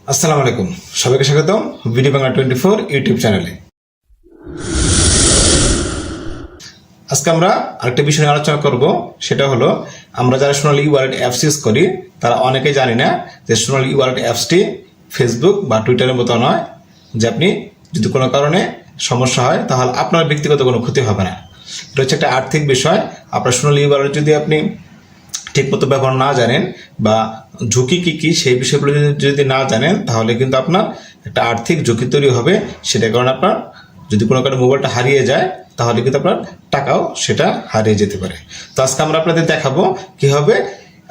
আসসালামু আলাইকুম, সবাইকে স্বাগতম ভিডিও বাংলা 24 ইউটিউব চ্যানেলে। আজকে আমরা আরেকটা বিষয় নিয়ে আলোচনা করব, সেটা হলো আমরা যারা সোনালী ওয়ালেট অ্যাপস ইউজ করি তারা অনেকেই জানি না যে সোনালী ওয়ালেট অ্যাপসটি ফেসবুক বা টুইটারের মতো নয় যে আপনি যদি কোনো কারণে সমস্যা হয় তাহলে আপনার ব্যক্তিগত কোনো ক্ষতি হবে না। এটা হচ্ছে একটা আর্থিক বিষয়। আপনার সোনালী ওয়ালেট যদি আপনি ঠিকমতো ব্যবহার না জানেন বা ঝুঁকি কী সেই বিষয়গুলো যদি না জানেন তাহলে কিন্তু আপনার একটা আর্থিক ঝুঁকি তৈরি হবে। সেটার কারণে আপনার যদি কোনো কারণে মোবাইলটা হারিয়ে যায় তাহলে কিন্তু আপনার টাকাও সেটা হারিয়ে যেতে পারে। তো আজকে আমরা আপনাদের দেখাবো কীভাবে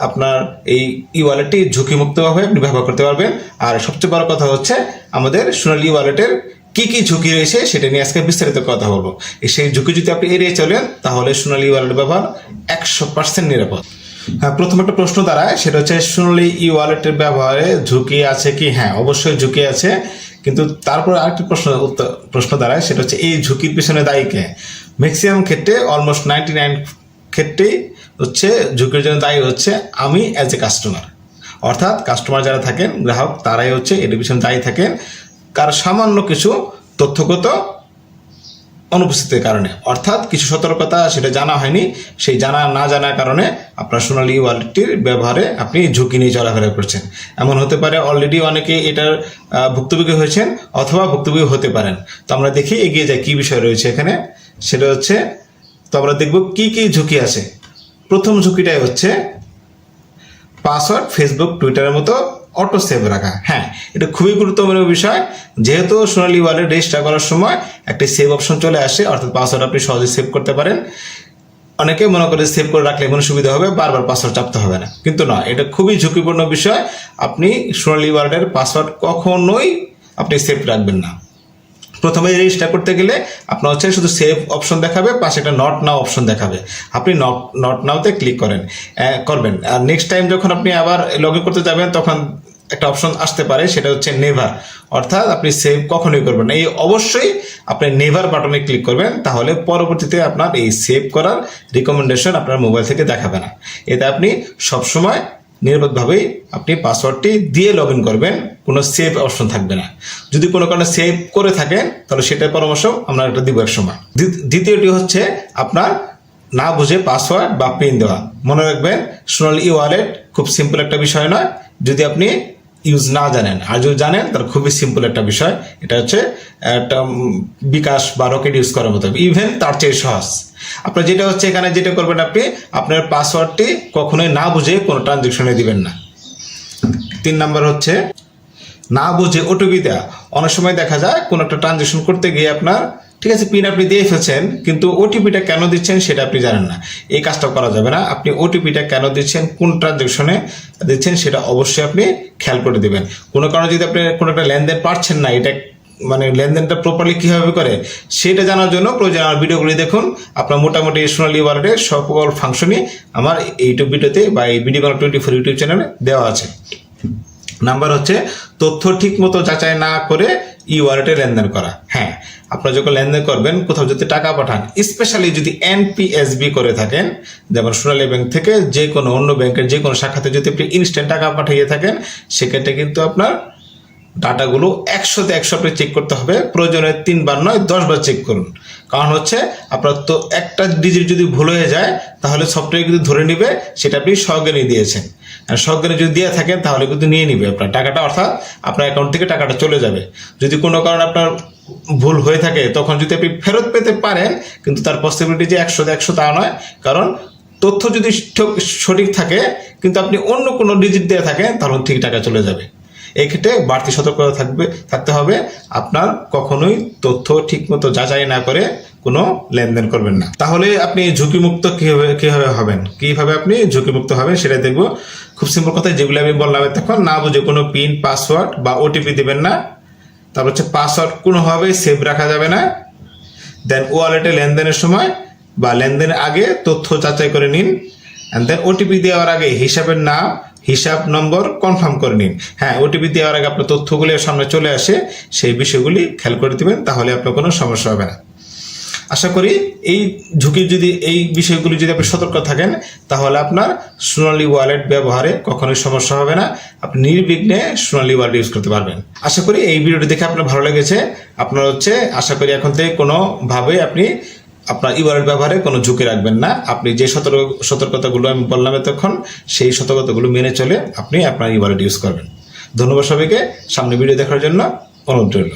আপনার এই ওয়ালেটটি ঝুঁকিমুক্তভাবে আপনি ব্যবহার করতে পারবেন। আর সবচেয়ে বড় কথা হচ্ছে আমাদের সোনালী ওয়ালেটের কি ঝুঁকি রয়েছে সেটা নিয়ে আজকে বিস্তারিত কথা বলবো। সেই ঝুঁকি যদি আপনি এড়িয়ে চলেন তাহলে সোনালী ওয়ালেট ব্যবহার 100% নিরাপদ। হ্যাঁ, প্রথম একটা প্রশ্ন দাঁড়ায়, সেটা হচ্ছে সোনালী ওয়ালেটের ব্যবহারে ঝুঁকি আছে কি? হ্যাঁ, অবশ্যই ঝুঁকি আছে, কিন্তু তারপর আরেকটি প্রশ্ন দাঁড়ায়, সেটা হচ্ছে এই ঝুঁকির পিছনে দায়ী কে? ম্যাক্সিমাম ক্ষেত্রে অলমোস্ট 99 ক্ষেত্রেই হচ্ছে ঝুঁকির জন্য দায়ী হচ্ছে আমি অ্যাজ এ কাস্টমার। অর্থাৎ কাস্টমার যারা থাকেন, গ্রাহক, তারাই হচ্ছে এর পিছনে দায়ী থাকেন কার সামান্য কিছু তথ্যগত অনুপস্থিতির কারণে, অর্থাৎ কিছু সতর্কতা সেটা জানা হয়নি, সেই না জানার কারণে আপনার সোনালী ওয়ালেটটির ব্যবহারে আপনি ঝুঁকি নিয়ে চলাফেরা করছেন। এমন হতে পারে অলরেডি অনেকে এটার ভুক্তভোগী হয়েছেন অথবা ভুক্তভোগী হতে পারেন। তো আমরা দেখি এগিয়ে যাই কি বিষয় রয়েছে এখানে। সেটা হচ্ছে, তো আমরা দেখব কি ঝুঁকি আছে। প্রথম ঝুঁকিটাই হচ্ছে পাসওয়ার্ড ফেসবুক টুইটারের মতো অটো সেভ রাখা। হ্যাঁ, এটা খুবই গুরুত্বপূর্ণ বিষয়। যেহেতু সোনালী ওয়ালেট রেজিস্টার করার সময় একটা সেভ অপশন চলে আসে, অর্থাৎ পাসওয়ার্ড আপনি সহজে সেভ করতে পারেন। অনেকে মনে করে সেভ করে রাখলে কোনো সুবিধা হবে, বারবার পাসওয়ার্ড চাপতে হবে না, কিন্তু না, এটা খুবই ঝুঁকিপূর্ণ বিষয়। আপনি সোনালী ওয়ালেটের পাসওয়ার্ড কখনোই আপনি সেভ রাখবেন না। প্রথমে রেজিস্টার করতে গেলে আপনার হচ্ছে শুধু সেভ অপশন দেখাবে, পাশে একটা নট নাও অপশন দেখাবে, আপনি নট নাওতে ক্লিক করবেন। আর নেক্সট টাইম যখন আপনি আবার লগ ইন করতে যাবেন তখন একটা অপশন আসতে পারে, সেটা হচ্ছে নেভার, অর্থাৎ আপনি সেভ কখনোই করবেন না। এই অবশ্যই আপনি নেভার বাটনে ক্লিক করবেন, তাহলে পরবর্তীতে আপনার এই সেভ করার রিকমেন্ডেশন আপনার মোবাইল থেকে দেখাবে না। এতে আপনি সবসময় নিরাপদভাবেই আপনি পাসওয়ার্ডটি দিয়ে লগ ইন করবেন, কোনো সেভ অপশন থাকবে না। যদি কোনো কারণে সেভ করে থাকেন তাহলে সেটার পরামর্শ আমরা একটা দিব এক সময়। দ্বিতীয়টি হচ্ছে আপনার না বুঝে পাসওয়ার্ড বা পিন দেওয়া। মনে রাখবেন, সোনালী ওয়ালেট খুব সিম্পল একটা বিষয় নয় যদি আপনি ইউজ না জানেন। আর যদি জানেন তাহলে খুবই সিম্পল একটা বিষয়। এটা হচ্ছে একটা বিকাশ বা রকেট ইউজ করার মতো, ইভেন তার চেয়ে সহজ। আপনার যেটা হচ্ছে এখানে যেটা করবেন, আপনি আপনার পাসওয়ার্ডটি কখনোই না বুঝে কোনো ট্রানজেকশনে দিবেন না। 3 নাম্বার হচ্ছে না বুঝে ওটিপি দেওয়া। অনেক সময় দেখা যায় কোনো একটা ট্রানজেকশন করতে গিয়ে আপনার, ঠিক আছে, পিন আপনি দিয়ে ফেলছেন, কিন্তু ওটিপিটা কেন দিচ্ছেন সেটা আপনি জানেন না। এই কাজটা করা যাবে না। আপনি ওটিপিটা কেন দিচ্ছেন, কোন ট্রানজেকশনে দিচ্ছেন সেটা অবশ্যই আপনি খেয়াল করে দেবেন। কোনো কারণে যদি আপনি কোনো একটা লেনদেন পারছেন না, এটা মানে লেনদেনটা প্রপারলি কীভাবে করে সেটা জানার জন্য প্রয়োজন আমার ভিডিওগুলি দেখুন। আপনার মোটামুটি সোনালী ওয়ালেটের সকল ফাংশনই আমার ইউটিউব ভিডিওতে বা এই ভিডিও বাংলা 24 ইউটিউব চ্যানেলে দেওয়া আছে। নাম্বার হচ্ছে তথ্য ঠিক মতো যাচাই না করে ওয়ালেটে লেনদেন করা। হ্যাঁ, আপনারা যখন লেনদেন করবেন, কোথাও যদি টাকা পাঠান, স্পেশালি যদি NPSB করে থাকেন, যেমন সোনালী ব্যাংক থেকে যে কোনো অন্য ব্যাংকের যে কোনো শাখাতে যদি আপনি ইনস্ট্যান্ট টাকা পাঠিয়ে থাকেন, সেক্ষেত্রে কিন্তু আপনার ডাটাগুলো 100তে 100 আপনি চেক করতে হবে। প্রয়োজনে 3 বার নয় 10 বার চেক করুন। কারণ হচ্ছে আপনার তো একটা ডিজিট যদি ভুল হয়ে যায় তাহলে সফটওয়্যার কিন্তু ধরে নিবে সেটা আপনি সজ্ঞানে দিয়েছেন। আর সজ্ঞানে যদি দিয়ে থাকেন তাহলে কিন্তু নিয়ে নিবে আপনার টাকাটা, অর্থাৎ আপনার অ্যাকাউন্ট থেকে টাকাটা চলে যাবে। যদি কোনো কারণে আপনার ভুল হয়ে থাকে তখন যদি আপনি ফেরত পেতে পারেন, কিন্তু তার পসিবিলিটি যে 100তে 100 তা নয়। কারণ তথ্য যদি সঠিক থাকে কিন্তু আপনি অন্য কোনো ডিজিট দিয়ে থাকেন তাহলে ঠিক টাকা চলে যাবে। এক্ষেত্রে বাড়তি সতর্কতা থাকতে হবে। আপনার কখনোই তথ্য ঠিকমতো যাচাই না করে কোনো লেনদেন করবেন না। তাহলে আপনি ঝুঁকিমুক্ত কিভাবে হবেন, কিভাবে আপনি ঝুঁকিমুক্ত হবেন সেটা দেখবো। খুব সিম্পল কথা, যেগুলো আমি বললাম, তখন না বুঝে কোনো পিন, পাসওয়ার্ড বা ওটিপি দেবেন না। তারপর হচ্ছে পাসওয়ার্ড কোনোভাবেই সেভ রাখা যাবে না। দেন ওয়ালেটে লেনদেনের সময় বা লেনদেনের আগে তথ্য যাচাই করে নিন। অ্যান্ড দেন ওটিপি দেওয়ার আগে হিসাবের নাম, হিসাব নম্বর কনফার্ম করে নিন। হ্যাঁ, ওটিপি দেওয়ার আগে আপনার তথ্যগুলি সামনে চলে আসে, সেই বিষয়গুলি খেয়াল করে দেবেন, তাহলে আপনার কোনো সমস্যা হবে না। আশা করি এই ঝুঁকির যদি এই বিষয়গুলি যদি আপনি সতর্ক থাকেন তাহলে আপনার সোনালী ওয়ালেট ব্যবহারে কখনোই সমস্যা হবে না, আপনি নির্বিঘ্নে সোনালী ওয়ালেট ইউজ করতে পারবেন। আশা করি এই ভিডিওটি দেখে আপনার ভালো লেগেছে। আপনার আশা করি এখন থেকে কোনোভাবে আপনি আপনার ই ওয়ালেট ব্যবহারে কোনো ঝুঁকি রাখবেন না। আপনি যে সতর্কতাগুলো আমি বললাম এতক্ষণ, সেই সতর্কতাগুলো মেনে চলে আপনি আপনার ই ওয়ালেট ইউজ করবেন। ধন্যবাদ সবাইকে। সামনে ভিডিও দেখার জন্য অনুরোধ রইল।